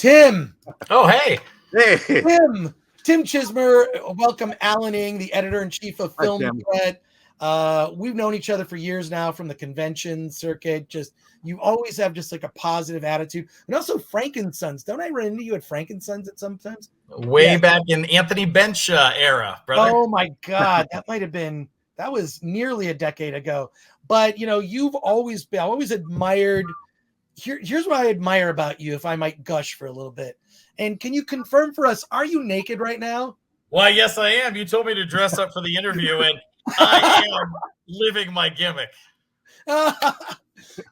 Tim. Oh, hey. Hey. Tim Chizmar. Welcome, Alan Ng, the editor-in-chief of Film Threat. We've known each other for years now from the convention circuit. You always have just like a positive attitude. And also Frankensons. Don't I run into you at Frankensons at sometimes? Way back in Anthony Bench era, brother. Oh my God. That was nearly a decade ago. But you've always been, I always admired. Here's what I admire about you, if I might gush for a little bit. And can you confirm for us, are you naked right now? Why, yes, I am. You told me to dress up for the interview, and I am living my gimmick.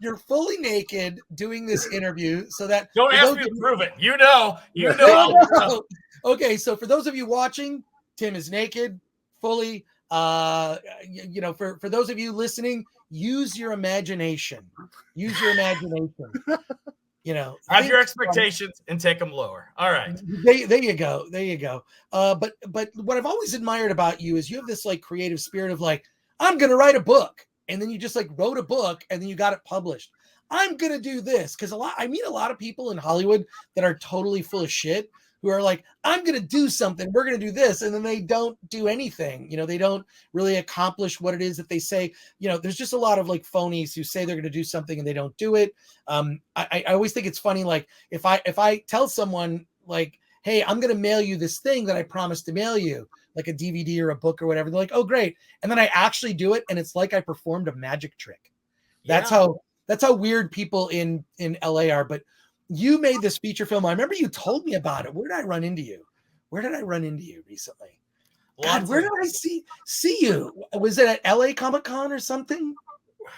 You're fully naked doing this interview, so that don't ask me to prove it. You know. No. Okay, so for those of you watching, Tim is naked, fully. For those of you listening, use your imagination. Have your expectations and take them lower. All right. There you go. But what I've always admired about you is you have this like creative spirit of like, I'm going to write a book. And then you just like wrote a book and then you got it published. I'm going to do this. Cause I meet a lot of people in Hollywood that are totally full of shit who are like, I'm going to do something. We're going to do this. And then they don't do anything. They don't really accomplish what it is that they say. There's just a lot of like phonies who say they're going to do something and they don't do it. I always think it's funny. Like if I tell someone like, hey, I'm going to mail you this thing that I promised to mail you, like a DVD or a book or whatever. They're like, oh, great. And then I actually do it. And it's like I performed a magic trick. That's how weird people in LA are. But you made this feature film. I remember you told me about it. Where did I run into you recently? God, where did I see you? Was it at LA Comic-Con or something?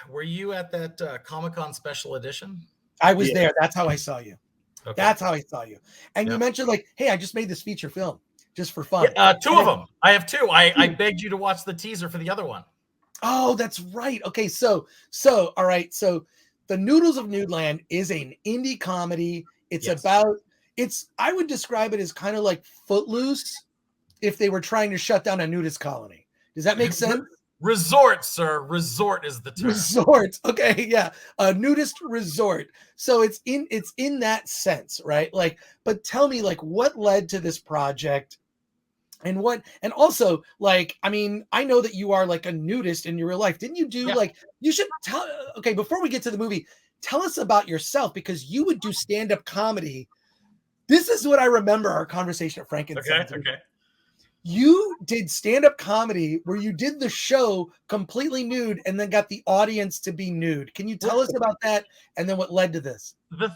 Were you at that Comic-Con special edition? I was there. That's how I saw you. Okay. That's how I saw you. And you mentioned like, hey, I just made this feature film just for fun. Two of them. I have two. I begged you to watch the teaser for the other one. Oh, that's right. Okay. So all right. So the Noodles of Nudeland is an indie comedy. I would describe it as kind of like Footloose if they were trying to shut down a nudist colony. Does that make sense? Resort, sir. Resort is the term. Resort. Okay, yeah. A nudist resort. So it's in that sense, right? Like, but tell me, like, what led to this project? And also, like, I mean, I know that you are like a nudist in your real life. Didn't you do you should tell, okay, before we get to the movie, tell us about yourself because you would do stand-up comedy. This is what I remember our conversation at Frankenstein. Okay. You did stand-up comedy where you did the show completely nude and then got the audience to be nude. Can you tell us about that and then what led to this? The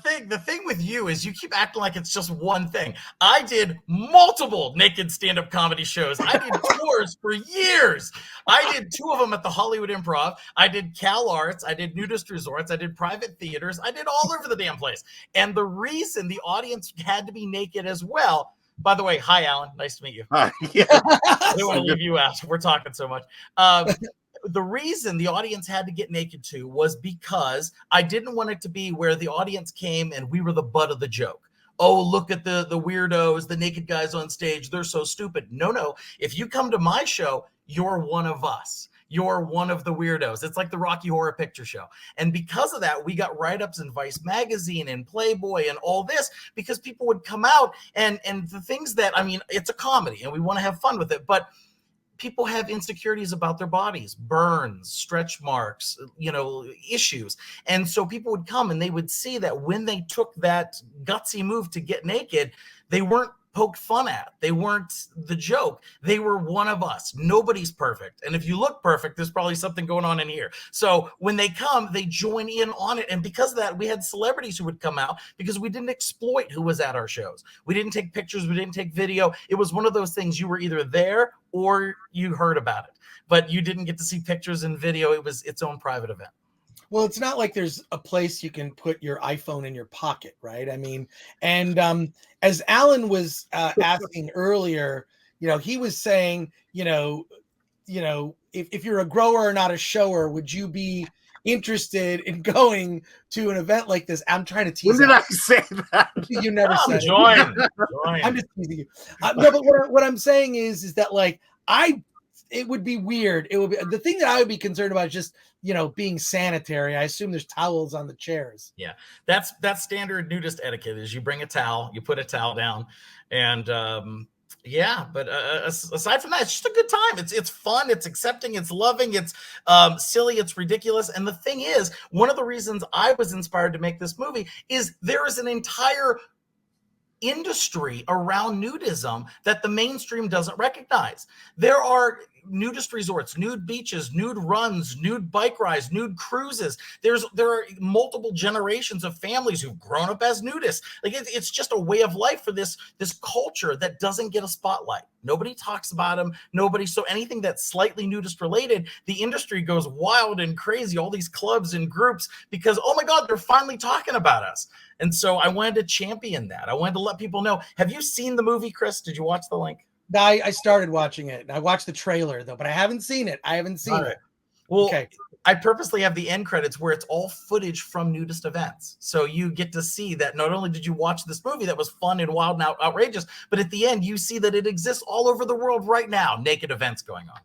thing with you is you keep acting like it's just one thing. I did multiple naked stand-up comedy shows. I did tours for years. I did 2 of them at the Hollywood Improv. I did Cal Arts. I did nudist resorts. I did private theaters. I did all over the damn place. And the reason the audience had to be naked as well. By the way, hi, Alan. Nice to meet you. Yeah. I didn't want to leave you out. We're talking so much. The reason the audience had to get naked too was because I didn't want it to be where the audience came and we were the butt of the joke. Oh, look at the weirdos, the naked guys on stage. They're so stupid. No. If you come to my show, you're one of us. You're one of the weirdos. It's like the Rocky Horror Picture Show. And because of that, we got write-ups in Vice Magazine and Playboy and all this because people would come out and the things that, I mean, it's a comedy and we want to have fun with it, but people have insecurities about their bodies, burns, stretch marks, issues. And so people would come and they would see that when they took that gutsy move to get naked, they weren't poked fun at. They weren't the joke. They were one of us. Nobody's perfect. And if you look perfect, there's probably something going on in here. So when they come, they join in on it. And because of that, we had celebrities who would come out because we didn't exploit who was at our shows. We didn't take pictures. We didn't take video. It was one of those things you were either there or you heard about it, but you didn't get to see pictures and video. It was its own private event. Well, it's not like there's a place you can put your iPhone in your pocket, right? I mean, and as Alan was asking earlier, he was saying, if you're a grower or not a shower, would you be interested in going to an event like this? I'm trying to tease. When did I say that? You never said join. I'm just teasing you. No, but what I'm saying is that like I it would be weird. It would be the thing that I would be concerned about is just, being sanitary. I assume there's towels on the chairs. Yeah, that's standard nudist etiquette. Is you bring a towel, you put a towel down, and yeah. But aside from that, it's just a good time. It's fun. It's accepting. It's loving. It's silly. It's ridiculous. And the thing is, one of the reasons I was inspired to make this movie is there is an entire industry around nudism that the mainstream doesn't recognize. There are nudist resorts, nude beaches, nude runs, nude bike rides, nude cruises. There are multiple generations of families who've grown up as nudists. Like it's just a way of life for this culture that doesn't get a spotlight. Nobody talks about them. So anything that's slightly nudist related, the industry goes wild and crazy. All these clubs and groups because, oh my God, they're finally talking about us. And so I wanted to champion that. I wanted to let people know. Have you seen the movie, Chris? Did you watch the link? I started watching it. I watched the trailer though, but I haven't seen it. It. Well, okay. I purposely have the end credits where it's all footage from nudist events. So you get to see that not only did you watch this movie that was fun and wild and outrageous, but at the end you see that it exists all over the world right now. Naked events going on.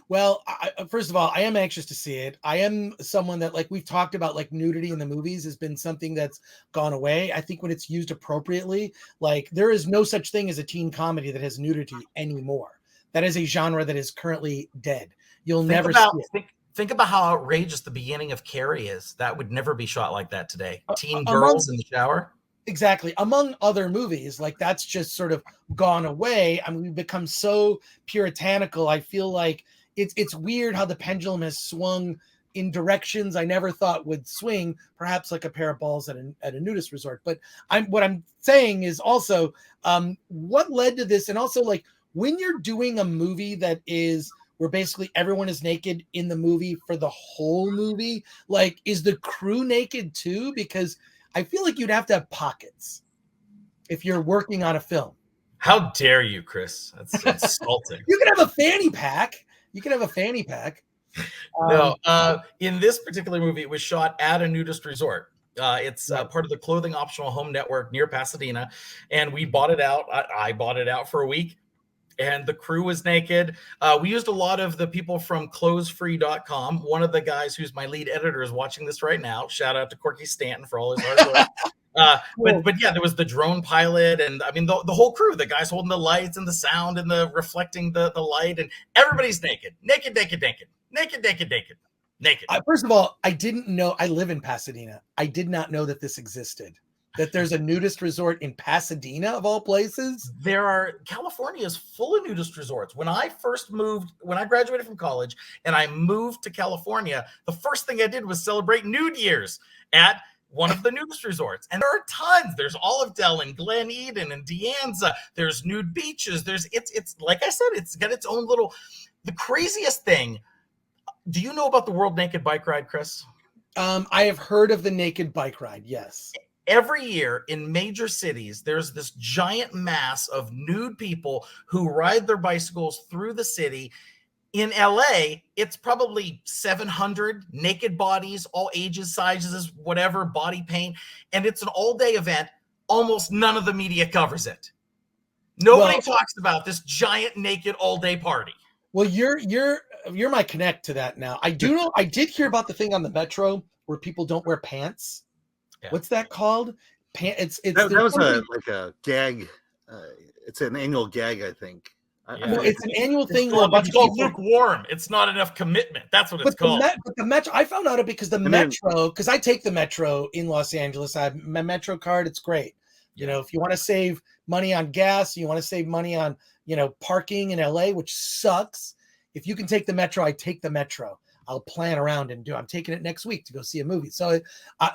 Well, first of all, I am anxious to see it. I am someone that, like we've talked about, like nudity in the movies has been something that's gone away. I think when it's used appropriately, like there is no such thing as a teen comedy that has nudity anymore. That is a genre that is currently dead. You'll never see it. Think about how outrageous the beginning of Carrie is. That would never be shot like that today. Teen girls in the shower. Exactly. Among other movies, like that's just sort of gone away. I mean, we've become so puritanical. I feel like it's weird how the pendulum has swung in directions I never thought would swing, perhaps like a pair of balls at a nudist resort. But what I'm saying is also what led to this, and also like when you're doing a movie that is where basically everyone is naked in the movie for the whole movie, like is the crew naked too? Because I feel like you'd have to have pockets if you're working on a film. How dare you, Chris? That's insulting. You can have a fanny pack. No, in this particular movie, it was shot at a nudist resort. It's part of the clothing optional home network near Pasadena. And we bought it out. I bought it out for a week. And the crew was naked. We used a lot of the people from clothesfree.com. One of the guys who's my lead editor is watching this right now. Shout out to Corky Stanton for all his hard work. But yeah, there was the drone pilot, and I mean the whole crew, the guys holding the lights and the sound and the reflecting the light, and everybody's naked. First of all, I didn't know. I live in Pasadena. I did not know that this existed. That there's a nudist resort in Pasadena of all places. California is full of nudist resorts. When I graduated from college and I moved to California, the first thing I did was celebrate Nude Years at one of the nudist resorts. And there are tons. There's Olive Dell and Glen Eden and De Anza. There's nude beaches. It's like I said, it's got its own little, the craziest thing. Do you know about the World Naked Bike Ride, Chris? I have heard of the naked bike ride. Yes. Every year in major cities, there's this giant mass of nude people who ride their bicycles through the city. In LA, it's probably 700 naked bodies, all ages, sizes, whatever, body paint. And it's an all-day event. Almost none of the media covers it. Nobody talks about this giant naked all-day party. Well, you're my connect to that now. I do know. I did hear about the thing on the metro where people don't wear pants. Yeah. What's that called? That was a gag. It's an annual gag, I think. No, it's an annual thing. It's called lukewarm. It's not enough commitment. That's what it's called. But the metro, I found out it because metro, because I take the metro in Los Angeles. I have my metro card. It's great. You know, if you want to save money on gas, you want to save money on, parking in LA, which sucks. If you can take the metro, I take the metro. I'll plan around and I'm taking it next week to go see a movie. So,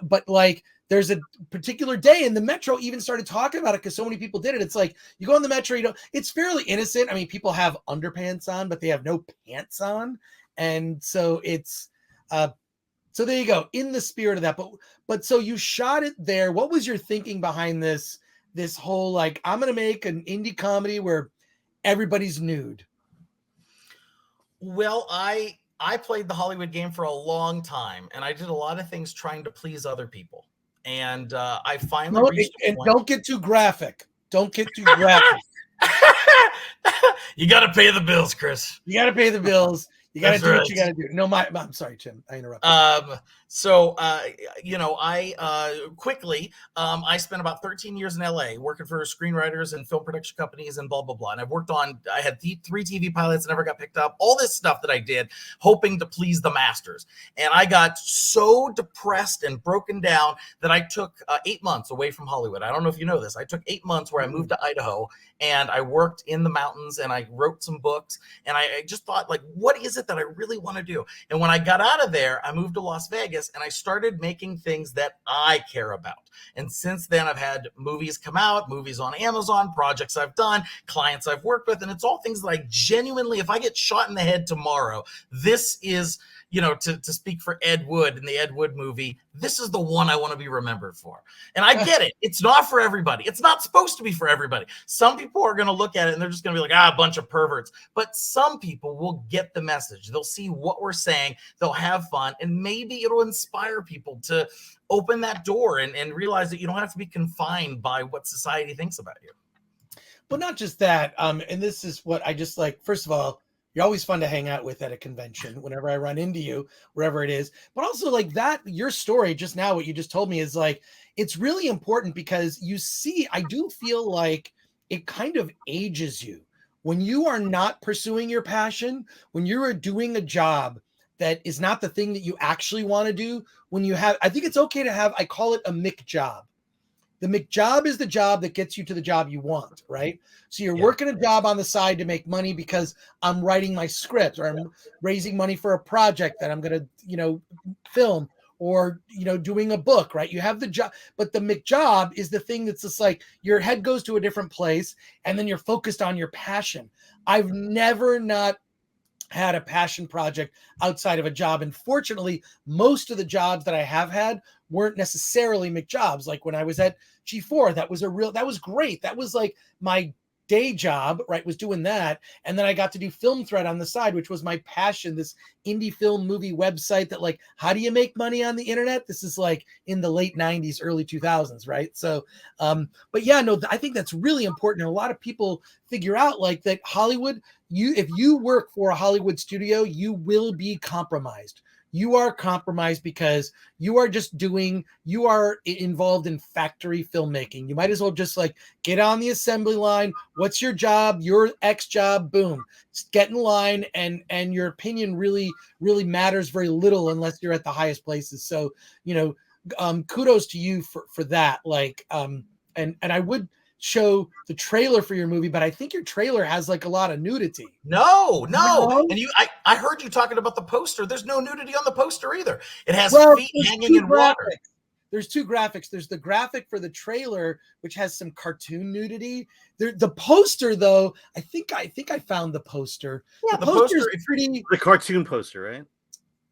but like, there's a particular day, and the metro even started talking about it because so many people did it. It's like you go on the metro, it's fairly innocent. I mean, people have underpants on, but they have no pants on, and so it's so there you go. In the spirit of that, but so you shot it there. What was your thinking behind this whole like I'm gonna make an indie comedy where everybody's nude? Well, I played the Hollywood game for a long time, and I did a lot of things trying to please other people. And I finally reached a point. Don't get too graphic. Don't get too graphic. You got to pay the bills, Chris. You got to pay the bills. You got to do what right. you got to do. No, I'm sorry, Tim. I interrupted. You know, I quickly, I spent about 13 years in LA working for screenwriters and film production companies and blah, blah, blah. And I had 3 TV pilots, never got picked up, all this stuff that I did, hoping to please the masters. And I got so depressed and broken down that I took 8 months away from Hollywood. I don't know if you know this. I took 8 months where I moved to Idaho and I worked in the mountains and I wrote some books. And I just thought, like, what is it that I really want to do? And when I got out of there, I moved to Las Vegas and I started making things that I care about. And since then, I've had movies come out, movies on Amazon, projects I've done, clients I've worked with, and it's all things that I genuinely, if I get shot in the head tomorrow, this is, you know, to speak for Ed Wood in the Ed Wood movie, this is the one I want to be remembered for. And I get it. It's not for everybody. It's not supposed to be for everybody. Some people are going to look at it and they're just going to be like, a bunch of perverts. But some people will get the message. They'll see what we're saying. They'll have fun. And maybe it'll inspire people to open that door and realize that you don't have to be confined by what society thinks about you. But not just that. And this is what I just like. First of all, you're always fun to hang out with at a convention whenever I run into you, wherever it is. But also like that, your story just now, what you just told me is like, it's really important because you see, I do feel like it kind of ages you when you are not pursuing your passion, when you are doing a job that is not the thing that you actually want to do. When you have, I think it's okay to have, I call it a McJob. The McJob is the job that gets you to the job you want, right? So you're working a job on the side to make money because I'm writing my script or I'm raising money for a project that I'm going to, you know, film or, you know, doing a book, right? You have the job, but the McJob is the thing that's just like your head goes to a different place and then you're focused on your passion. I've never not had a passion project outside of a job. And fortunately, most of the jobs that I have had weren't necessarily McJobs. Like when I was at G4, that was great. That was like my day job, right? Was doing that. And then I got to do Film Thread on the side, which was my passion, this indie film movie website that like, how do you make money on the internet? This is like in the late 90s, early 2000s, right? So, but yeah, no, I think that's really important. And a lot of people figure out like that Hollywood, if you work for a Hollywood studio, you will be compromised. You are compromised because you are involved in factory filmmaking. You might as well just like get on the assembly line. What's your job? Your X job, boom, just get in line. And your opinion really, really matters very little unless you're at the highest places. So, you know, kudos to you for that. Like, and I would show the trailer for your movie, but I think your trailer has like a lot of nudity. No. And I heard you talking about the poster. There's no nudity on the poster either. It has feet hanging in water. There's 2 graphics. There's the graphic for the trailer, which has some cartoon nudity. The poster, though, I think I found the poster. Yeah, the poster is pretty. The cartoon poster, right?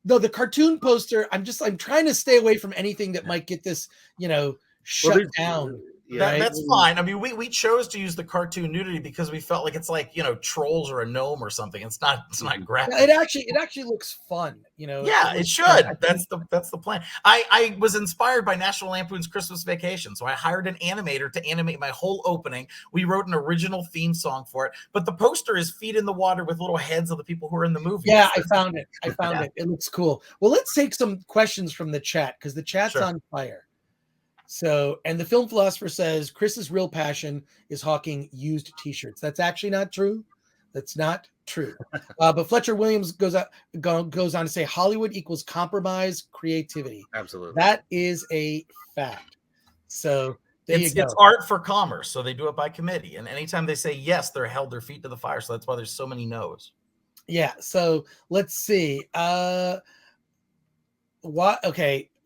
No, the cartoon poster. I'm trying to stay away from anything that might get this, you know, shut down. Yeah, that's fine. I mean, we chose to use the cartoon nudity because we felt like it's like, you know, trolls or a gnome or something. It's not graphic. It actually looks fun, you know. Yeah, it should. That's the plan. I was inspired by National Lampoon's Christmas Vacation, so I hired an animator to animate my whole opening. We wrote an original theme song for it, but the poster is feet in the water with little heads of the people who are in the movie. Yeah, I found it. It looks cool. Well, let's take some questions from the chat because the chat's on fire. So, and the film philosopher says Chris's real passion is hawking used t-shirts. That's actually not true. That's not true. But Fletcher Williams goes on to say Hollywood equals compromise, creativity. Absolutely. That is a fact. So it's art for commerce. So they do it by committee. And anytime they say yes, they're held their feet to the fire. So that's why there's so many no's. Yeah. So let's see. Okay.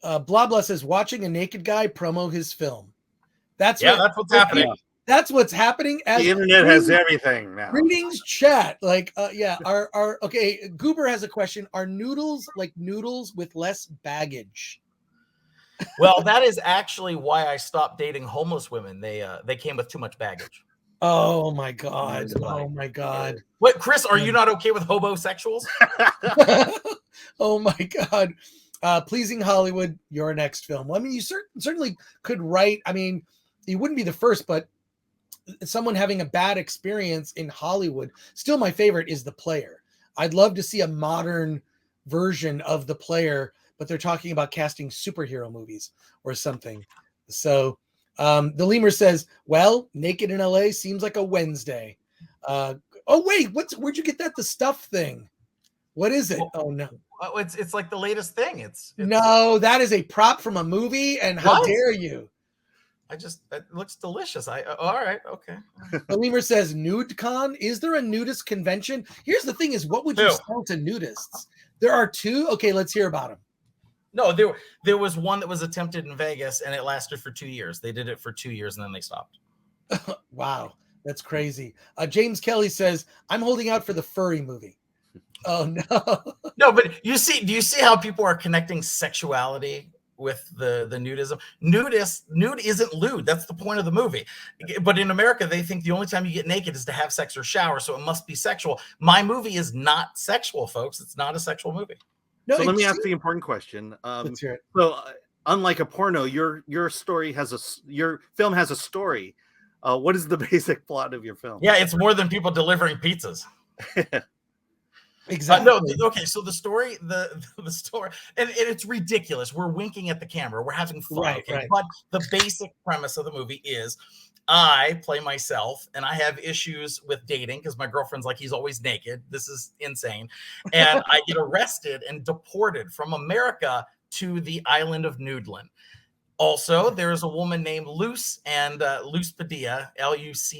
Blah blah says watching a naked guy promo his film. That's what's happening. That's what's happening. The internet has everything now. Greetings, chat. Like, okay. Goober has a question. Are noodles like noodles with less baggage? Well, that is actually why I stopped dating homeless women. They came with too much baggage. Oh my god. Oh my god. What, Chris? Are you not okay with hobosexuals? Oh my god. Pleasing Hollywood, your next film. Well, I mean, you certainly could write. I mean, you wouldn't be the first, but someone having a bad experience in Hollywood, still my favorite is The Player. I'd love to see a modern version of The Player, but they're talking about casting superhero movies or something. So the lemur says, well, naked in LA seems like a Wednesday. Oh wait, where'd you get that? The stuff thing. What is it? Oh no. It's like the latest thing. It's no, that is a prop from a movie, and how dare you? It looks delicious. All right, okay. The lemur says, NudeCon. Is there a nudist convention? Here's the thing: is what would you sell to nudists? There are two. Okay, let's hear about them. No, there was one that was attempted in Vegas, and it lasted for 2 years. They did it for 2 years, and then they stopped. Wow, that's crazy. James Kelly says, I'm holding out for the furry movie. Oh no. No, but do you see how people are connecting sexuality with the nudism? Nude isn't lewd. That's the point of the movie. But in America, they think the only time you get naked is to have sex or shower, so it must be sexual. My movie is not sexual, folks. It's not a sexual movie. No, so let me ask the important question. Let's hear it. So unlike a porno, your film has a story. What is the basic plot of your film? Yeah, it's more than people delivering pizzas. Exactly. No, okay. So the story, the story, and it's ridiculous. We're winking at the camera. We're having fun. Right, okay? right. But the basic premise of the movie is I play myself, and I have issues with dating because my girlfriend's like, he's always naked. This is insane. And I get arrested and deported from America to the island of Nudeland. Also, there's a woman named Luz Padilla, Lucz,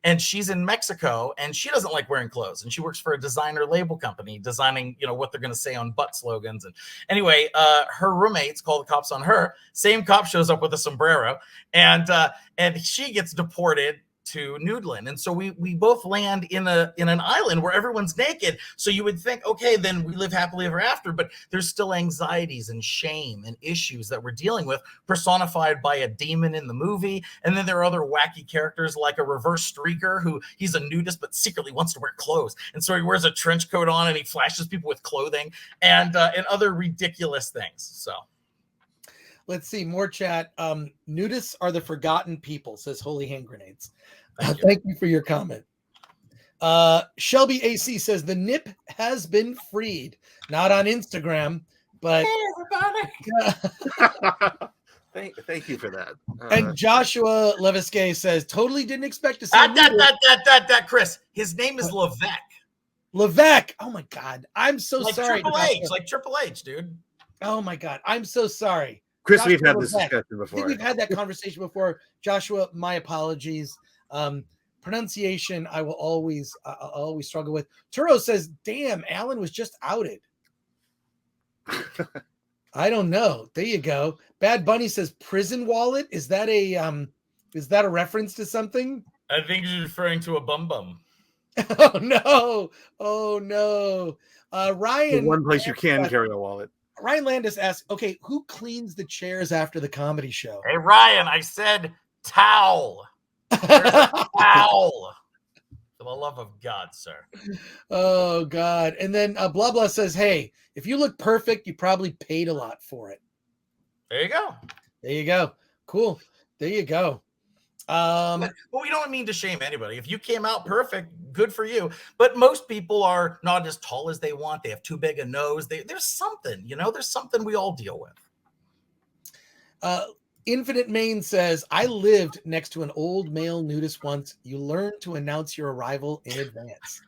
and she's in Mexico, and she doesn't like wearing clothes, and she works for a designer label company designing, what they're going to say on butt slogans. And anyway, her roommates call the cops on her. Same cop shows up with a sombrero, and she gets deported to Nudeland. And so we both land in an island where everyone's naked. So you would think, okay, then we live happily ever after, but there's still anxieties and shame and issues that we're dealing with, personified by a demon in the movie. And then there are other wacky characters like a reverse streaker who he's a nudist but secretly wants to wear clothes. And so he wears a trench coat on and he flashes people with clothing and other ridiculous things. So let's see more chat. Nudists are the forgotten people, says Holy Hand Grenades. Thank you for your comment. Shelby AC says the nip has been freed. Not on Instagram, but hey, everybody. Thank you for that. And Joshua Leviskay says totally didn't expect to see that Chris. His name is Levesque. Levesque. Oh my God, I'm so sorry. Like Triple H, dude. Oh my God, I'm so sorry. Chris, Joshua, we've had this discussion before. I think we've had that conversation before. Joshua, my apologies. Pronunciation, I will always struggle with. Turo says, "Damn, Alan was just outed." I don't know. There you go. Bad Bunny says, "Prison wallet." Is that a reference to something? I think he's referring to a bum bum. Oh no! Oh no! Ryan, the one place you can carry a wallet. Ryan Landis asks, "Okay, who cleans the chairs after the comedy show?" Hey Ryan, I said towel. Where's a towel? For the love of God, sir. Oh God! And then blah blah says, "Hey, if you look perfect, you probably paid a lot for it." There you go. There you go. Cool. There you go. Well, we don't mean to shame anybody. If you came out perfect, good for you. But most people are not as tall as they want. They have too big a nose. There's something, there's something we all deal with. Infinite Main says, I lived next to an old male nudist once. You learn to announce your arrival in advance.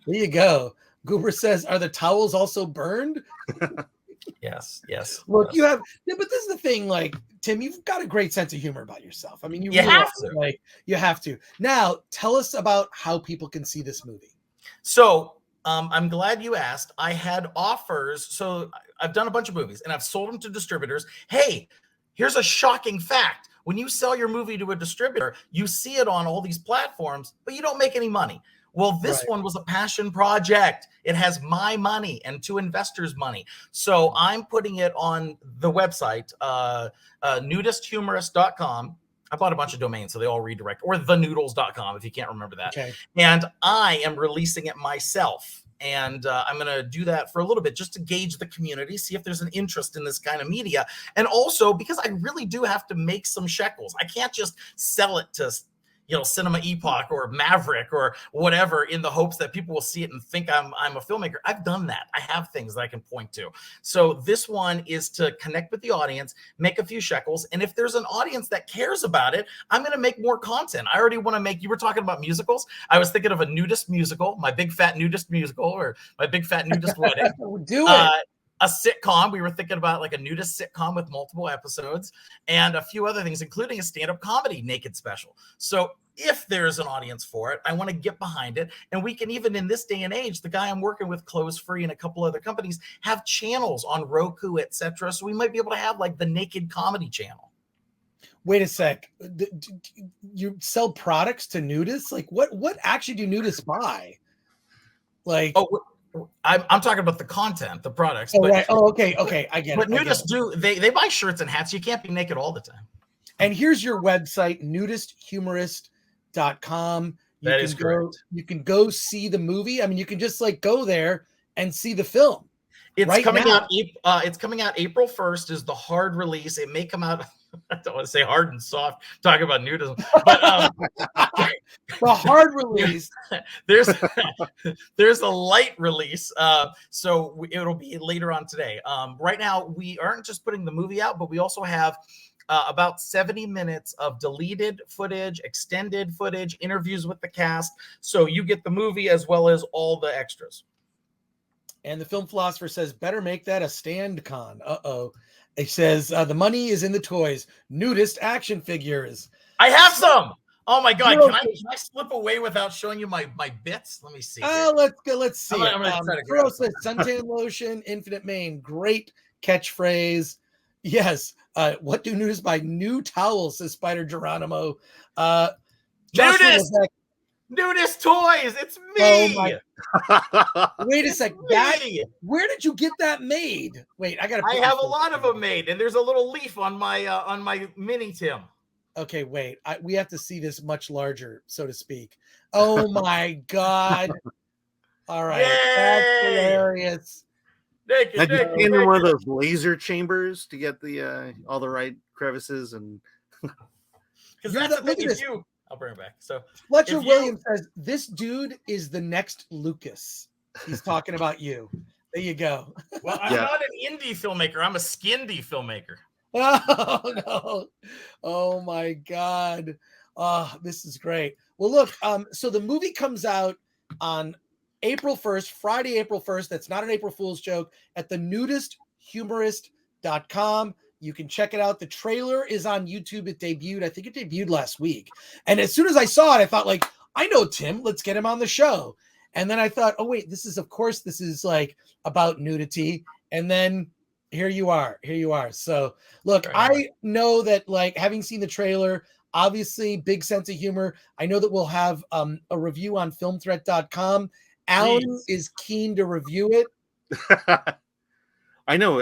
There you go. Goober says, are the towels also burned? Yes. Look, you have, but this is the thing, like, Tim, you've got a great sense of humor about yourself. I mean, you really have to. Like, you have to. Now, tell us about how people can see this movie. So, I'm glad you asked. I had offers. So I've done a bunch of movies and I've sold them to distributors. Hey, here's a shocking fact. When you sell your movie to a distributor, you see it on all these platforms, but you don't make any money. Well, this one was a passion project. It has my money and two investors' money. So I'm putting it on the website, nudisthumorist.com. I bought a bunch of domains, so they all redirect, or thenoodles.com if you can't remember that. Okay. And I am releasing it myself. And I'm going to do that for a little bit just to gauge the community, see if there's an interest in this kind of media. And also because I really do have to make some shekels. I can't just sell it to, Cinema Epoch or Maverick or whatever, in the hopes that people will see it and think I'm a filmmaker. I've done that. I have things that I can point to. So this one is to connect with the audience, make a few shekels, and if there's an audience that cares about it, I'm going to make more content. I already want to make. You were talking about musicals. I was thinking of a nudist musical, my big fat nudist musical, or my big fat nudist wedding. Do it. A sitcom. We were thinking about like a nudist sitcom with multiple episodes and a few other things, including a stand-up comedy naked special. So if there's an audience for it, I want to get behind it. And we can, even in this day and age, the guy I'm working with, Clothes Free, and a couple other companies have channels on Roku, etc. So we might be able to have like the naked comedy channel. Wait a sec. You sell products to nudists? Like what actually do nudists buy? Like, I'm talking about the content, the products. Oh, right. Oh, okay. I get it. But nudists they buy shirts and hats. You can't be naked all the time. And here's your website, nudisthumorist.com. That is correct. You can go see the movie. I mean, you can just like go there and see the film. It's coming out. It's coming out April 1st is the hard release. It may come out. I don't want to say hard and soft. Talking about nudism, but the hard release. There's a light release. So it'll be later on today. Right now, we aren't just putting the movie out, but we also have about 70 minutes of deleted footage, extended footage, interviews with the cast. So you get the movie as well as all the extras. And the film philosopher says, better make that a stand con. Uh-oh. It says, the money is in the toys. Nudist action figures. I have some. Oh my God. Can I slip away without showing you my bits? Let me see. Let's go. Let's see. I'm gonna try to grab says, suntan lotion, infinite mane. Great catchphrase. Yes. What do nudists buy? New towels, says Spider Geronimo. Nudist toys. It's me. Oh wait a sec. Where did you get that made? Wait, I have a lot of them made, and there's a little leaf on my mini Tim. Okay, wait. We have to see this much larger, so to speak. Oh my God! All right, that's hilarious. Have you been in one of those laser chambers to get the all the right crevices and? Because that's the thing. If you I'll bring it back. So Fletcher Williams says, this dude is the next Lucas. He's talking about you. There you go. Well, I'm not an indie filmmaker. I'm a skindy filmmaker. Oh, no. Oh, my God. Oh, this is great. Well, look, so the movie comes out on April 1st, Friday, April 1st. That's not an April Fool's joke, at the nudisthumorist.com. You can check it out. The trailer is on YouTube. It debuted. I think it debuted last week. And as soon as I saw it, I thought, like, I know Tim. Let's get him on the show. And then I thought, oh, wait, this is like about nudity. And then here you are. So look, I know that, like, having seen the trailer, obviously big sense of humor. I know that we'll have a review on filmthreat.com. Alan is keen to review it. I know.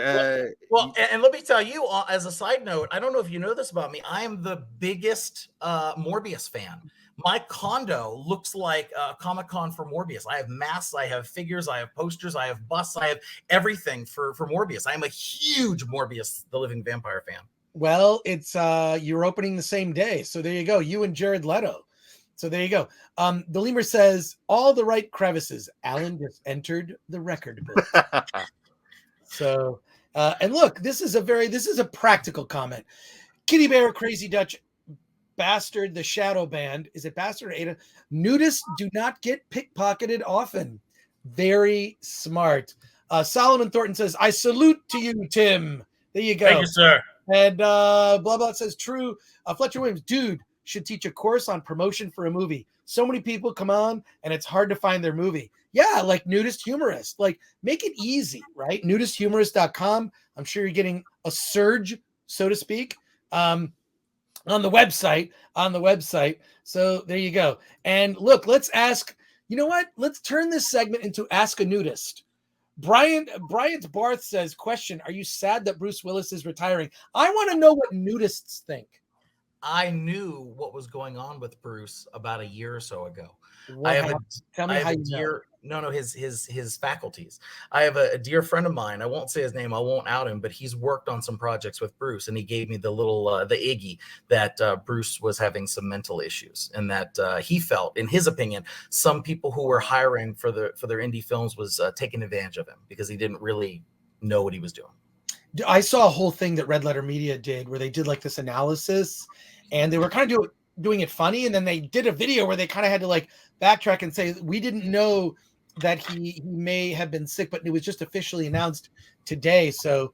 Well, and let me tell you, as a side note, I don't know if you know this about me. I am the biggest Morbius fan. My condo looks like a Comic-Con for Morbius. I have masks, I have figures, I have posters, I have busts, I have everything for Morbius. I am a huge Morbius, the Living Vampire fan. Well, it's you're opening the same day. So there you go. You and Jared Leto. So there you go. The lemur says, all the right crevices. Alan just entered the record book. So, and look, this is a practical comment. Kitty Bear, Crazy Dutch, Bastard, the Shadow Band. Is it Bastard or Ada? Nudists do not get pickpocketed often. Very smart. Solomon Thornton says, I salute to you, Tim. There you go. Thank you, sir. And blah, blah says, true. Fletcher Williams, dude, should teach a course on promotion for a movie. So many people come on and it's hard to find their movie. Yeah, like Nudist Humorist. Like, make it easy, right? Nudisthumorist.com. I'm sure you're getting a surge, so to speak, on the website. So there you go. And look, let's ask, you know what? Let's turn this segment into Ask a Nudist. Bryant Barth says, question, are you sad that Bruce Willis is retiring? I want to know what nudists think. I knew what was going on with Bruce about a year or so ago. Tell me how you know. No, his faculties. I have a dear friend of mine. I won't say his name. I won't out him, but he's worked on some projects with Bruce, and he gave me the little the Iggy that Bruce was having some mental issues, and that he felt, in his opinion, some people who were hiring for their indie films was taking advantage of him because he didn't really know what he was doing. I saw a whole thing that Red Letter Media did where they did like this analysis, and they were kind of doing it funny, and then they did a video where they kind of had to like backtrack and say we didn't know that he may have been sick, but it was just officially announced today. So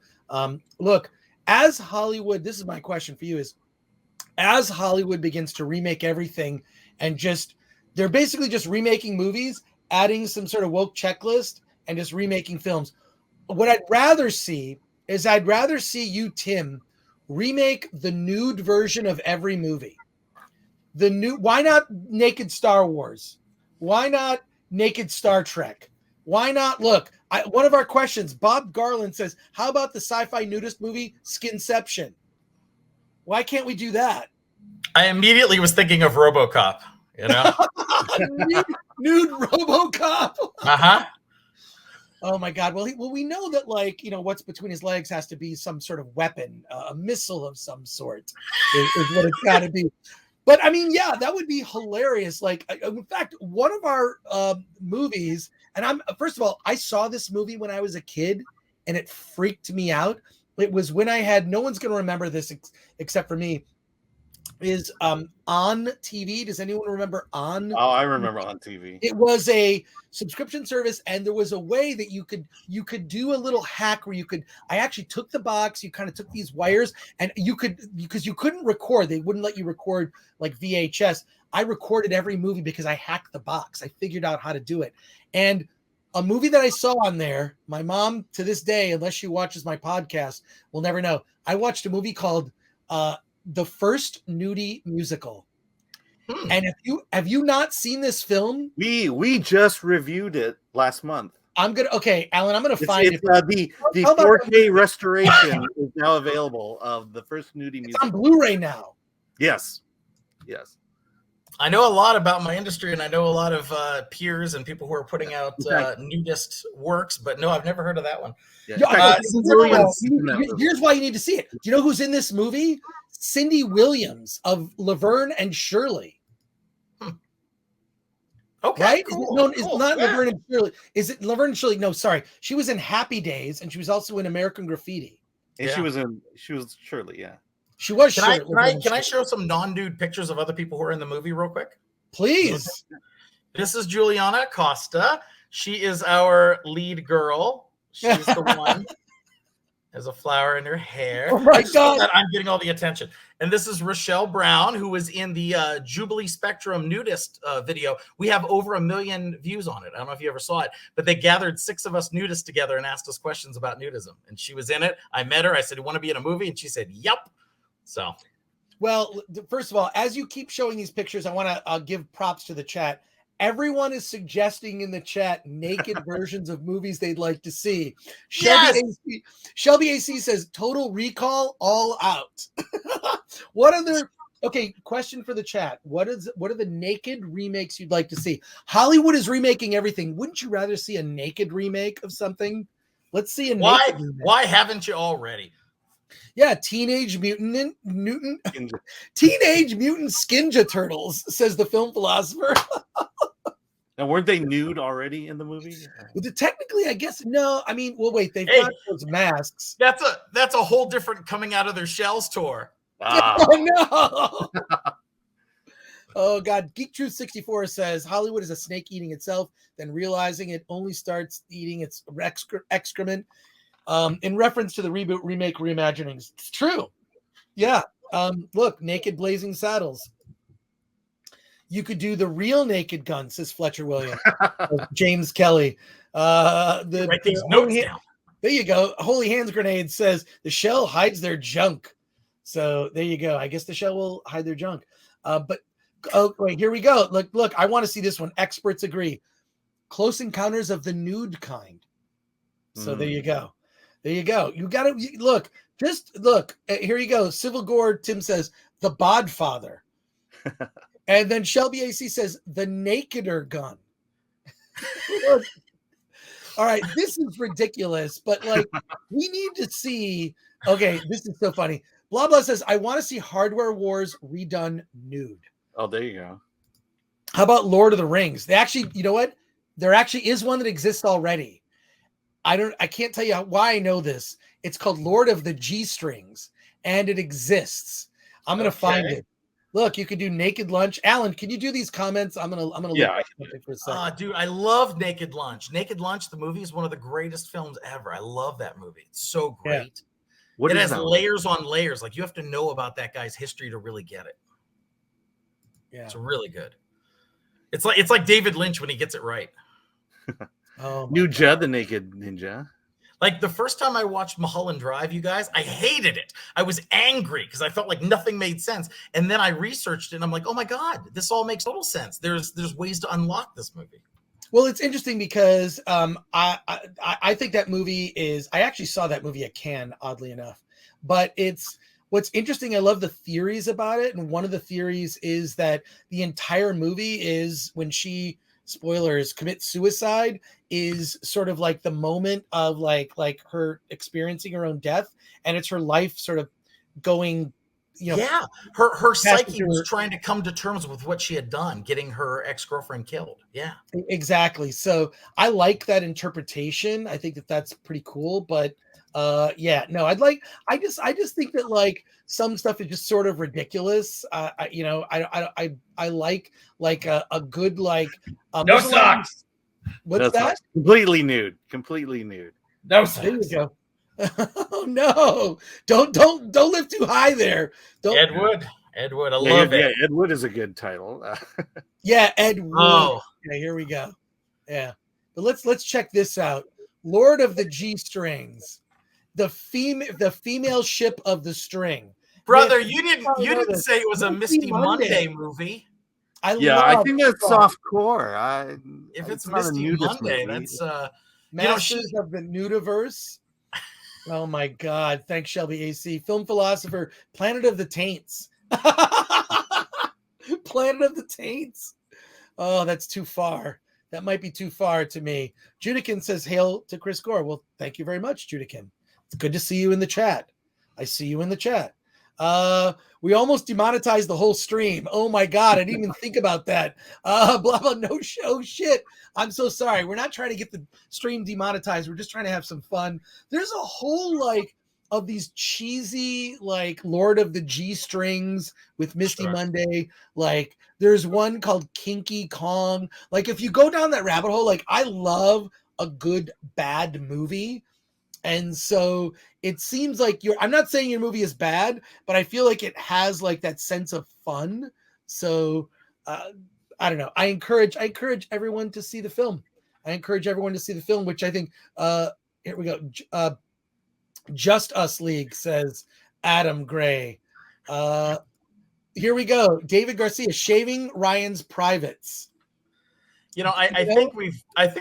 look, as Hollywood, this is my question for you, is as Hollywood begins to remake everything and just they're basically just remaking movies, adding some sort of woke checklist and just remaking films. What I'd rather see is you, Tim, remake the nude version of every movie. Why not naked Star Wars? Why not naked Star Trek? Why not? Look, one of our questions, Bob Garland says, how about the sci-fi nudist movie Skinception? Why can't we do that? I immediately was thinking of RoboCop, you know? nude RoboCop. Uh-huh. Oh my God. Well, we know that, like, you know, what's between his legs has to be some sort of weapon, a missile of some sort is what it's got to be. But I mean, yeah, that would be hilarious. Like, in fact, one of our movies, and first of all, I saw this movie when I was a kid and it freaked me out. It was when I had, no one's going to remember this except for me, is On TV. Does anyone remember On? Oh, I remember On TV. It was a subscription service, and there was a way that you could do a little hack where I actually took the box, you kind of took these wires, and because you couldn't record, they wouldn't let you record like VHS. I recorded every movie because I hacked the box. I figured out how to do it. And a movie that I saw on there, my mom to this day, unless she watches my podcast, will never know. I watched a movie called The First Nudie Musical. And have you not seen this film? We just reviewed it last month. Okay, Alan, I'm gonna find it. The 4K restoration is now available of The First Nudie Musical. It's on Blu-ray now. Yes. I know a lot about my industry, and I know a lot of peers and people who are putting out nudist works, but no, I've never heard of that one. Yeah. Here's why you need to see it. Do you know who's in this movie? Cindy Williams of Laverne and Shirley. Okay, right? Cool. It's not Laverne and Shirley. Is it Laverne and Shirley? No, sorry. She was in Happy Days, and she was also in American Graffiti. And she was Shirley, yeah. She was Shirley. Can I show some non-nude pictures of other people who are in the movie real quick? Please. This is Juliana Acosta. She is our lead girl. She's the one. There's a flower in her hair. Oh my God. I'm getting all the attention. And this is Rochelle Brown, who was in the Jubilee Spectrum nudist video. We have over 1 million views on it. I don't know if you ever saw it, but they gathered 6 of us nudists together and asked us questions about nudism. And she was in it. I met her. I said, "You want to be in a movie?" And she said, "Yep." So, well, first of all, as you keep showing these pictures, I want to give props to the chat. Everyone is suggesting in the chat naked versions of movies they'd like to see. Shelby AC says Total Recall All Out. Okay, question for the chat. What are the naked remakes you'd like to see? Hollywood is remaking everything. Wouldn't you rather see a naked remake of something? Let's see a naked remake. Why haven't you already? Yeah, Teenage Mutant Skinja Turtles, says the film philosopher. Now, weren't they nude already in the movie? Technically, I guess no. I mean, well, wait, they've got those masks. That's a whole different coming out of their shells tour. Oh no! Oh God, Geek Truth 64 says Hollywood is a snake eating itself, then realizing it only starts eating its excrement. In reference to the reboot, remake, reimaginings, it's true. Yeah. Look, Naked Blazing Saddles. You could do the real Naked Gun, says Fletcher Williams. James Kelly. Write these notes down. There you go. Holy Hands Grenade says the shell hides their junk. So there you go. I guess the shell will hide their junk. But wait, here we go. Look, I want to see this one. Experts agree. Close Encounters of the Nude Kind. So there you go. There you go. You got to look. Just look. Here you go. Civil Gore. Tim says the Bodfather. And then Shelby AC says the Nakeder Gun. All right, this is ridiculous, but like we need to see. Okay, this is so funny. Blah blah says, I want to see Hardware Wars redone nude. Oh, there you go. How about Lord of the Rings? They actually, you know what? There actually is one that exists already. I can't tell you why I know this. It's called Lord of the G Strings, and it exists. I'm gonna find it. Look, you could do Naked Lunch. Alan, can you do these comments? I'm gonna look up something for a second. Dude, I love Naked Lunch. Naked Lunch, the movie, is one of the greatest films ever. I love that movie. It's so great. Yeah. It has layers on layers. Like you have to know about that guy's history to really get it. Yeah, it's really good. It's like David Lynch when he gets it right. Ninja, the Naked Ninja. Like the first time I watched Mulholland Drive, you guys, I hated it. I was angry because I felt like nothing made sense. And then I researched it and I'm like, oh my God, this all makes total sense. There's ways to unlock this movie. Well, it's interesting because I think that movie is, I actually saw that movie at Cannes, oddly enough. But what's interesting, I love the theories about it. And one of the theories is that the entire movie is when she, spoilers, commits suicide, is sort of like the moment of like her experiencing her own death, and it's her life sort of going, you know. Yeah, her psyche was trying to come to terms with what she had done, getting her ex-girlfriend killed. Yeah, exactly. So I like that interpretation. I think that's pretty cool. But yeah, no, I just think that like some stuff is just sort of ridiculous. I like a good like no socks. What's that? Completely nude. Completely nude. No socks. There you go. Oh no! Don't live too high there. Don't. Ed Wood. I love it. Yeah, Ed Wood is a good title. Yeah, Ed Wood. Oh, yeah. Here we go. Yeah, but let's check this out. Lord of the G Strings, the female ship of the string. Brother, you didn't say it was a Misty Monday movie. I think that's soft core. If it's Misty Monday, that's Masters of the Nudiverse. Oh my God! Thanks, Shelby AC, film philosopher, Planet of the Taints. Planet of the Taints. Oh, that's too far. That might be too far to me. Judikin says, "Hail to Chris Gore." Well, thank you very much, Judikin. It's good to see you in the chat. I see you in the chat. We almost demonetized the whole stream. Oh my God, I didn't even think about that. Blah blah. No show shit. I'm so sorry. We're not trying to get the stream demonetized. We're just trying to have some fun. There's a whole like of these cheesy like Lord of the G Strings with Misty Monday. Like there's one called Kinky Kong. Like if you go down that rabbit hole, like I love a good bad movie. And so it seems like I'm not saying your movie is bad, but I feel like it has like that sense of fun. So I don't know. I encourage everyone to see the film. Which I think here we go. Just Us League says Adam Gray. Here we go. David Garcia, shaving Ryan's privates. You know, I think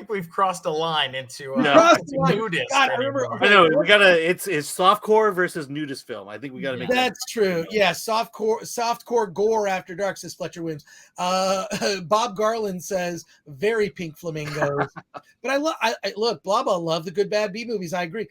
we've crossed a line into nudist. God, I remember. I know we gotta. It's softcore versus nudist film. I think we gotta make that's true. Yeah, softcore gore after dark, says Fletcher Williams. Bob Garland says very Pink Flamingos. But I look, blah blah. Love the good bad B movies. I agree.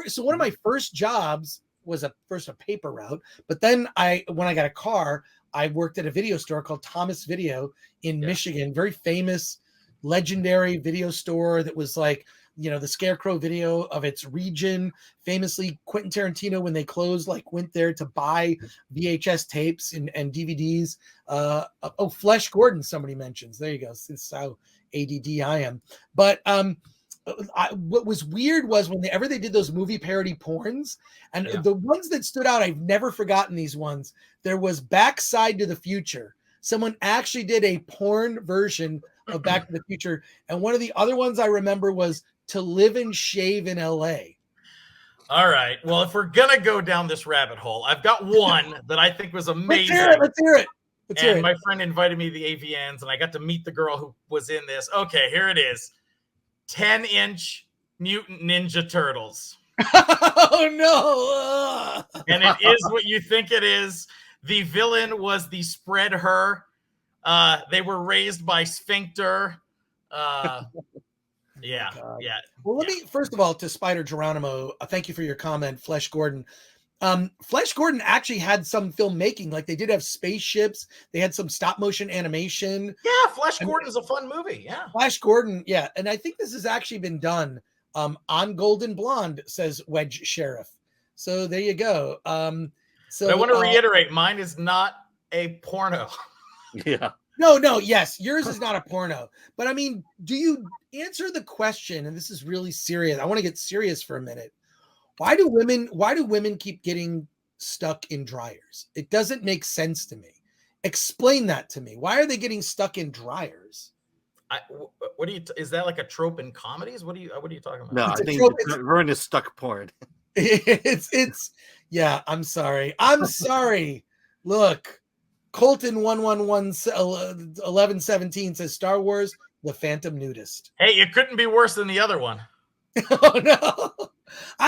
So one of my first jobs was a paper route, but then when I got a car, I worked at a video store called Thomas Video in Michigan. Very famous, legendary video store that was like, you know, the Scarecrow video of its region. Famously, Quentin Tarantino, when they closed, like went there to buy VHS tapes and DVDs. Flesh Gordon, somebody mentions. There you go. This is how ADD I am. But what was weird was whenever they did those movie parody porns, and the ones that stood out, I've never forgotten these ones. There was Backside to the Future. Someone actually did a porn version of Back to the Future. And one of the other ones I remember was To Live and Shave in LA. All right. Well, if we're going to go down this rabbit hole, I've got one that I think was amazing. Let's hear it. My friend invited me to the AVNs, and I got to meet the girl who was in this. Okay, here it is. 10-inch Mutant Ninja Turtles. Oh, no. And it is what you think it is. The villain was the Spread Her. They were raised by Sphincter. Yeah, God. yeah. Well, let me first of all to Spider Geronimo. Thank you for your comment, Flesh Gordon. Flesh Gordon actually had some filmmaking, like they did have spaceships. They had some stop motion animation. Yeah, Flesh Gordon's a fun movie. Yeah, Flash Gordon, yeah, and I think this has actually been done on Golden Blonde, says Wedge Sheriff. So there you go. So but I want to reiterate, mine is not a porno. Yeah. No, yes, yours is not a porno. But I mean, do you answer the question? And this is really serious. I want to get serious for a minute. Why do women keep getting stuck in dryers? It doesn't make sense to me. Explain that to me. Why are they getting stuck in dryers? What do you? Is that like a trope in comedies? What are you talking about? No, It's I a think trope. Vern is stuck porn. It's yeah. I'm sorry. Look, Colton 1117 says Star Wars: The Phantom Nudist. Hey, it couldn't be worse than the other one. Oh no.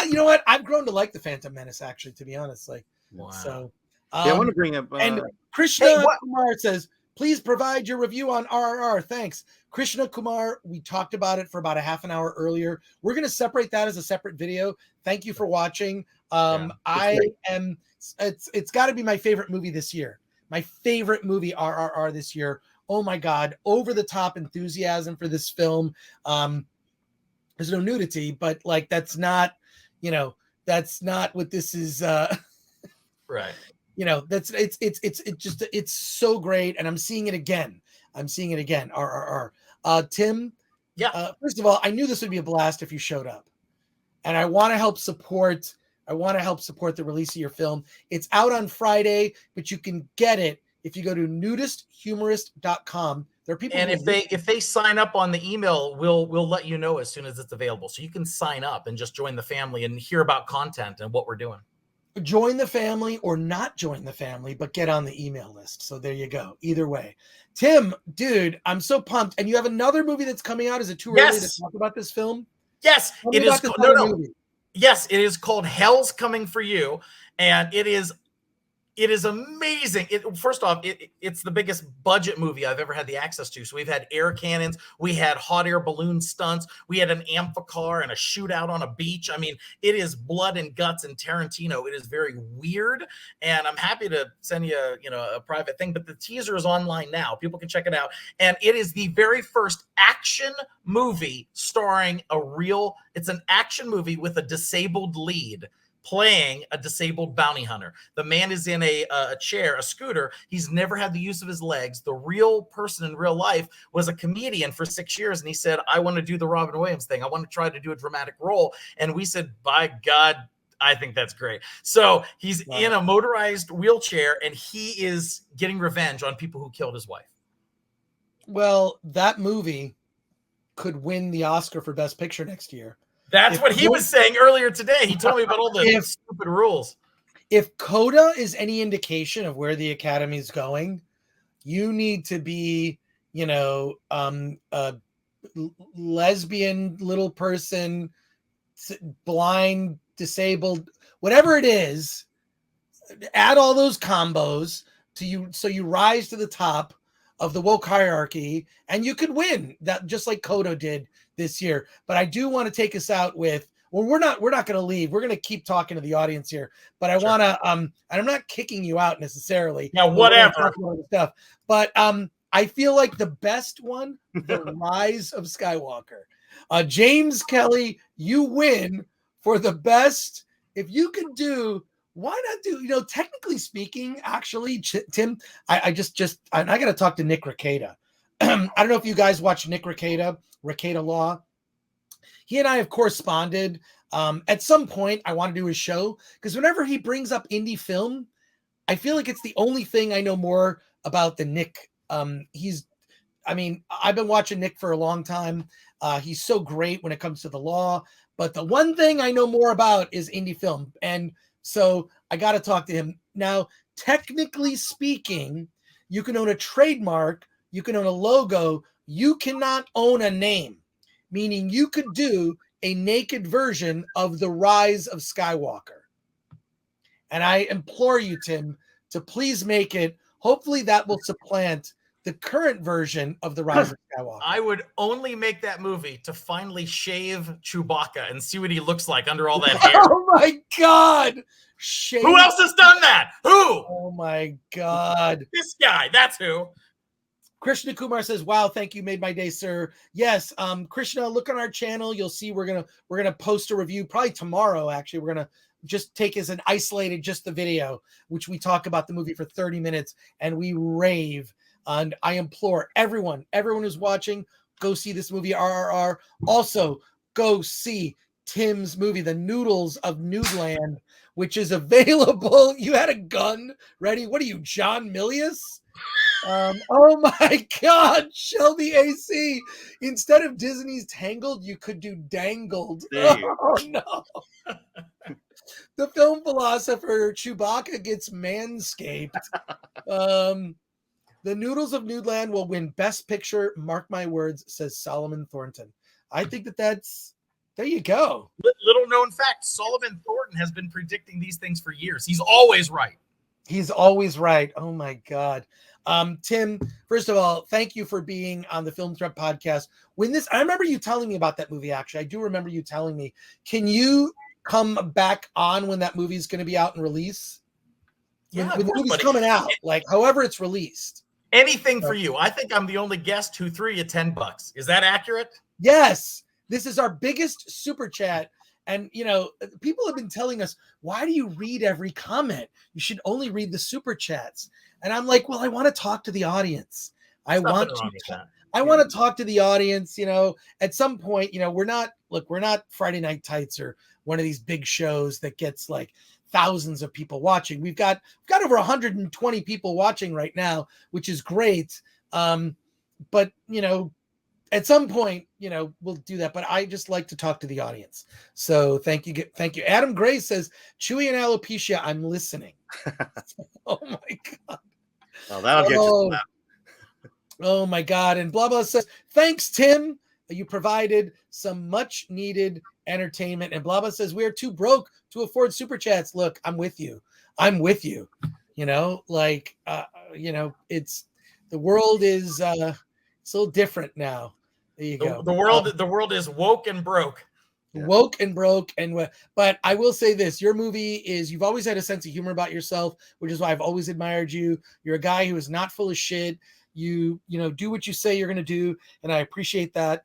You know what? I've grown to like the Phantom Menace, actually, to be honest. Like, Wow. So, Yeah, I want to bring up. and Krishna Kumar says, please provide your review on RRR. Thanks, Krishna Kumar. We talked about it for about a half an hour earlier. We're going to separate that as a separate video. Thank you for watching. It's got to be my favorite movie this year. My favorite movie, RRR, this year. Oh my God, over the top enthusiasm for this film. There's no nudity, but like that's not what this is. Right. It's so great, and I'm seeing it again. RRR. Tim. Yeah. First of all, I knew this would be a blast if you showed up, and I want to help support. The release of your film. It's out on Friday, but you can get it if you go to nudisthumorist.com. There are people, and if they sign up on the email, we'll let you know as soon as it's available. So you can sign up and just join the family and hear about content and what we're doing. Join the family or not join the family, but get on the email list. So there you go. Either way, Tim, dude, I'm so pumped. And you have another movie that's coming out. Is it too early to talk about this film? Yes, it is. Movie. Yes, it is called Hell's Coming for You, and it is amazing. First off, it's the biggest budget movie I've ever had the access to. So we've had air cannons, we had hot air balloon stunts, we had an amphicar and a shootout on a beach. I mean, it is blood and guts and Tarantino. It is very weird, and I'm happy to send you a private thing. But the teaser is online now. People can check it out, and it is the very first action movie starring it's an action movie with a disabled lead, playing a disabled bounty hunter. The man is in a scooter. He's never had the use of his legs. The real person in real life was a comedian for 6 years, and he said, I want to do the Robin Williams thing. I want to try to do a dramatic role. And we said, by God, I think that's great. So he's in a motorized wheelchair, and he is getting revenge on people who killed his wife. Well, that movie could win the Oscar for Best Picture next year. That's what he was saying earlier today. He told me about all the stupid rules. If Coda is any indication of where the Academy is going, you need to be, a lesbian little person, blind, disabled, whatever it is. Add all those combos to you, so you rise to the top of the woke hierarchy, and you could win that, just like Coda did this year. But I do want to take us out with, we're not going to leave. We're going to keep talking to the audience here, but I want to, and I'm not kicking you out necessarily. Yeah, whatever. Stuff. But I feel like the best one, The Rise of Skywalker. James Kelly, you win for the best. If you could do, why not do, technically speaking, actually, Tim, I got to talk to Nick Rekieta. I don't know if you guys watch Nick Rekieta Law. He and I have corresponded. At some point, I want to do his show, because whenever he brings up indie film, I feel like it's the only thing I know more about than Nick. I've been watching Nick for a long time. He's so great when it comes to the law, but the one thing I know more about is indie film. And so I got to talk to him. Now, technically speaking, you can own a trademark, you can own a logo, you cannot own a name, meaning you could do a naked version of The Rise of Skywalker. And I implore you, Tim, to please make it. Hopefully that will supplant the current version of the Rise of Skywalker. I would only make that movie to finally shave Chewbacca and see what he looks like under all that hair. Oh my God. Shave. Who else has done that? Who? Oh my God. This guy. That's who. Krishna Kumar says, "Wow, thank you, made my day, sir." Yes, Krishna, look on our channel. You'll see we're gonna post a review probably tomorrow. Actually, we're gonna just take as an isolated just the video, which we talk about the movie for 30 minutes and we rave. And I implore everyone who's watching, go see this movie, RRR. Also, go see Tim's movie, The Noodles of Nudeland, which is available. You had a gun ready. What are you, John Milius? Oh my God, Shelby AC. Instead of Disney's Tangled, you could do Dangled. Oh no. The film philosopher Chewbacca gets manscaped. The Noodles of Nudeland will win Best Picture. Mark my words, says Solomon Thornton. I think that's there you go. Little known fact, Solomon Thornton has been predicting these things for years. He's always right. He's always right. Oh my God. Tim, first of all, thank you for being on the Film Threat podcast. I remember you telling me about that movie, actually. I do remember you telling me. Can you come back on when that movie is going to be out and release? Yeah, when the movie's coming out, like however it's released. Anything for you. I think I'm the only guest who threw you $10. Is that accurate? Yes. This is our biggest super chat. And, people have been telling us, why do you read every comment? You should only read the super chats. And I'm like, well, I want to talk to the audience. I want to talk to the audience, at some point, we're not Friday Night Tights or one of these big shows that gets like thousands of people watching. We've got over 120 people watching right now, which is great. But, at some point, we'll do that, but I just like to talk to the audience. So thank you. Thank you. Adam Gray says, Chewy and alopecia, I'm listening. Oh my God. Well, that'll get you. Oh my God. And blah, blah says, thanks, Tim. You provided some much needed entertainment. And blah, blah says, we're too broke to afford super chats. Look, I'm with you. It's the world is it's a little different now. There you go. The world is woke and broke. Woke and broke. But I will say this, your movie you've always had a sense of humor about yourself, which is why I've always admired you. You're a guy who is not full of shit. You do what you say you're going to do. And I appreciate that.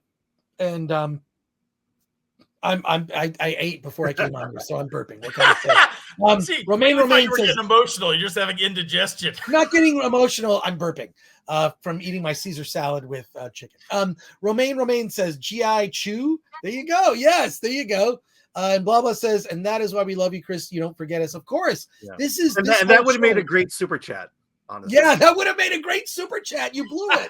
And I ate before I came on here, so I'm burping. What can I say? Romaine says, getting emotional. You're just having indigestion. I'm not getting emotional. I'm burping from eating my Caesar salad with chicken. Romaine says, G.I. Chew. There you go. Yes, there you go. And blah, blah says, and that is why we love you, Chris. You don't forget us. Of course. Yeah. That would have made a great super chat. Honestly. Yeah, that would have made a great super chat. You blew it.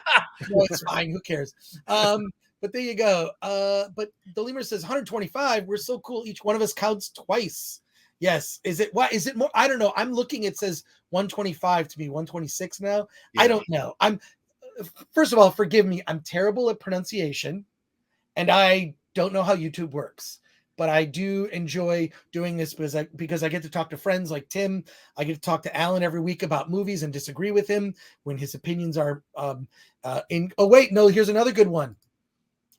No, it's fine. Who cares? But there you go. But the lemur says 125. We're so cool. Each one of us counts twice. Yes. Is it more? I don't know. I'm looking. It says 125 to me. 126 now. Yeah. I don't know. First of all, forgive me. I'm terrible at pronunciation, and I don't know how YouTube works. But I do enjoy doing this because I get to talk to friends like Tim. I get to talk to Alan every week about movies and disagree with him when his opinions are Oh wait, no. Here's another good one.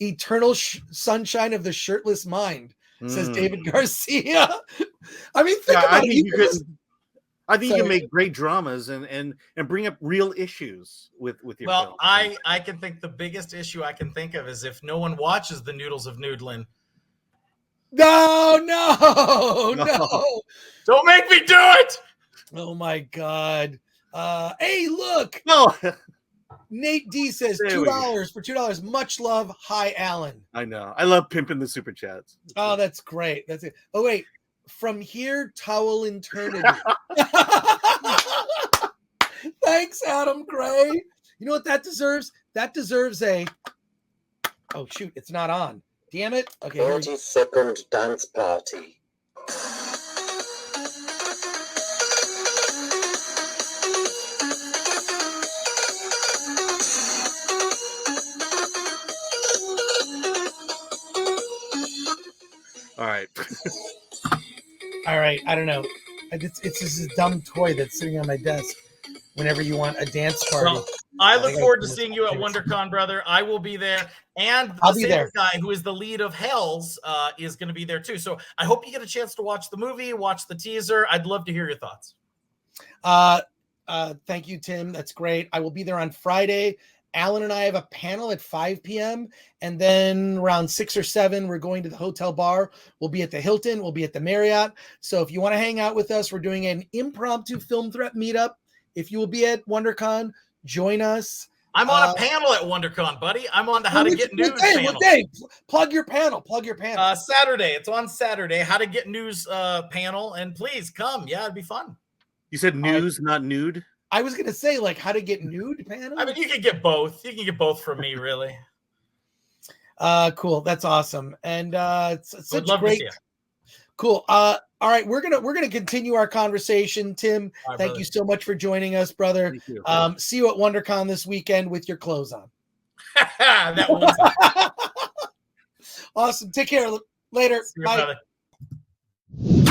Eternal sunshine of the shirtless mind, says David Garcia. I mean, I think you can make great dramas and bring up real issues with your film. I can think the biggest issue I can think of is if no one watches the Noodles of Nudeland. No. Don't make me do it. Oh my God. Hey, look. No. Nate D says $2 for $2. Much love. Hi, Alan. I know. I love pimping the super chats. Oh, that's great. That's it. Oh, wait. From here, towel eternity. Thanks, Adam Gray. You know what that deserves? That deserves a. Oh, shoot. It's not on. Damn it. Okay. 30-second dance party. All right. I don't know. It's just a dumb toy that's sitting on my desk whenever you want a dance party. I look forward to seeing you at WonderCon, brother. I will be there. And the sales guy, who is the lead of Hells, is going to be there too. So I hope you get a chance to watch the movie, watch the teaser. I'd love to hear your thoughts. Thank you, Tim. That's great. I will be there on Friday. Alan and I have a panel at 5 p.m. And then around 6 or 7, we're going to the hotel bar. We'll be at the Hilton. We'll be at the Marriott. So if you want to hang out with us, we're doing an impromptu film threat meetup. If you will be at WonderCon, join us. I'm on a panel at WonderCon, buddy. I'm on the How to Get News panel. What day? Plug your panel. Saturday. It's on Saturday. How to Get News panel. And please come. Yeah, it'd be fun. You said news, not nude? I was going to say, like, How to Get Nude panel. I mean, you can get both. You can get both from me, really. Cool. That's awesome. And it's such love great. To see you. Cool. All right, we're gonna continue our conversation. Tim, thank you so much for joining us, brother. Thank you. See you at WonderCon this weekend with your clothes on. That one's awesome. Take care. Later. See you, bye. brother.